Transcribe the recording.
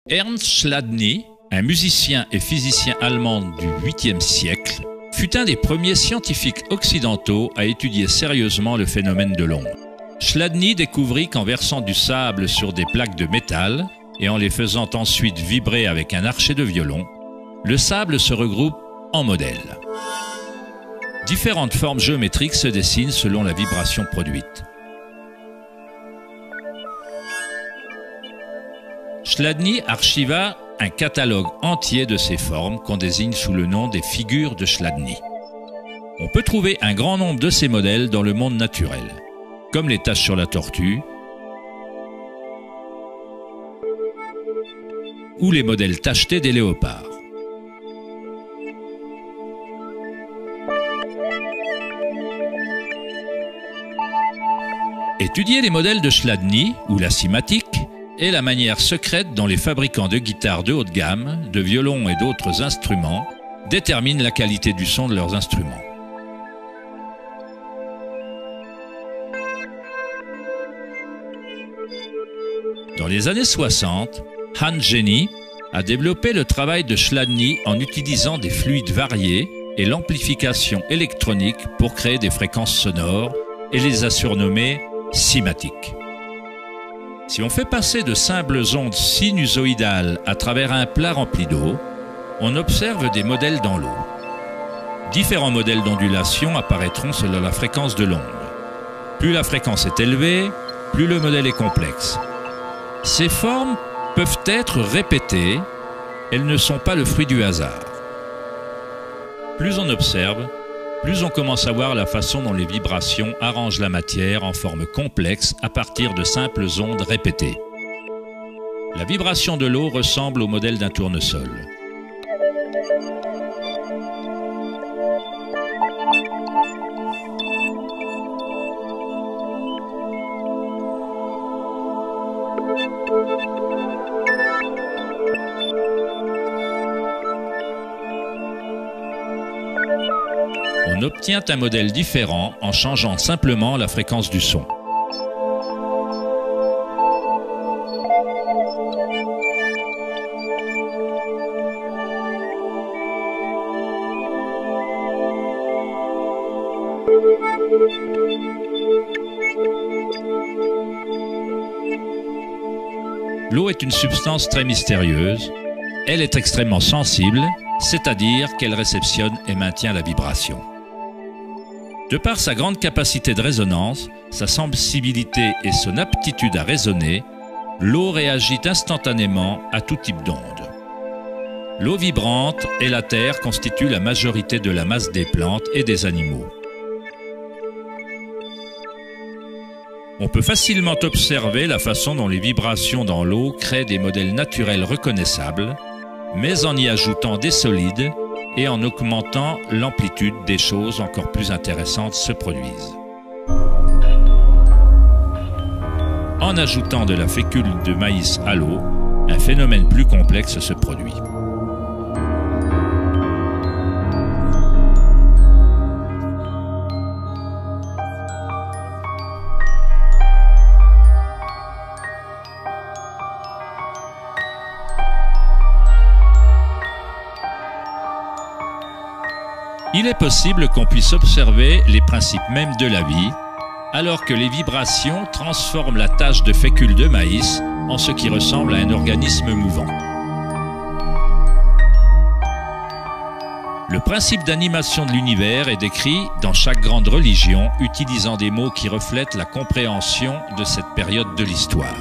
Ernst Chladni, un musicien et physicien allemand du 8e siècle, fut un des premiers scientifiques occidentaux à étudier sérieusement le phénomène de l'onde. Chladni découvrit qu'en versant du sable sur des plaques de métal et en les faisant ensuite vibrer avec un archet de violon, le sable se regroupe en modèles. Différentes formes géométriques se dessinent selon la vibration produite. Chladni archiva un catalogue entier de ces formes qu'on désigne sous le nom des figures de Chladni. On peut trouver un grand nombre de ces modèles dans le monde naturel, comme les taches sur la tortue ou les modèles tachetés des léopards. Étudier les modèles de Chladni ou la cymatique est la manière secrète dont les fabricants de guitares de haute gamme, de violons et d'autres instruments déterminent la qualité du son de leurs instruments. Dans les années 60, Hans Jenny a développé le travail de Chladni en utilisant des fluides variés et l'amplification électronique pour créer des fréquences sonores et les a surnommées cymatiques. Si on fait passer de simples ondes sinusoïdales à travers un plat rempli d'eau, on observe des modèles dans l'eau. Différents modèles d'ondulation apparaîtront selon la fréquence de l'onde. Plus la fréquence est élevée, plus le modèle est complexe. Ces formes peuvent être répétées, elles ne sont pas le fruit du hasard. Plus on observe, plus on commence à voir la façon dont les vibrations arrangent la matière en forme complexe à partir de simples ondes répétées. La vibration de l'eau ressemble au modèle d'un tournesol. On obtient un modèle différent en changeant simplement la fréquence du son. L'eau est une substance très mystérieuse. Elle est extrêmement sensible, c'est-à-dire qu'elle réceptionne et maintient la vibration. De par sa grande capacité de résonance, sa sensibilité et son aptitude à résonner, l'eau réagit instantanément à tout type d'onde. L'eau vibrante et la terre constituent la majorité de la masse des plantes et des animaux. On peut facilement observer la façon dont les vibrations dans l'eau créent des modèles naturels reconnaissables, mais en y ajoutant des solides et en augmentant l'amplitude, des choses encore plus intéressantes se produisent. En ajoutant de la fécule de maïs à l'eau, un phénomène plus complexe se produit. Il est possible qu'on puisse observer les principes mêmes de la vie, alors que les vibrations transforment la tache de fécule de maïs en ce qui ressemble à un organisme mouvant. Le principe d'animation de l'univers est décrit dans chaque grande religion, utilisant des mots qui reflètent la compréhension de cette période de l'histoire.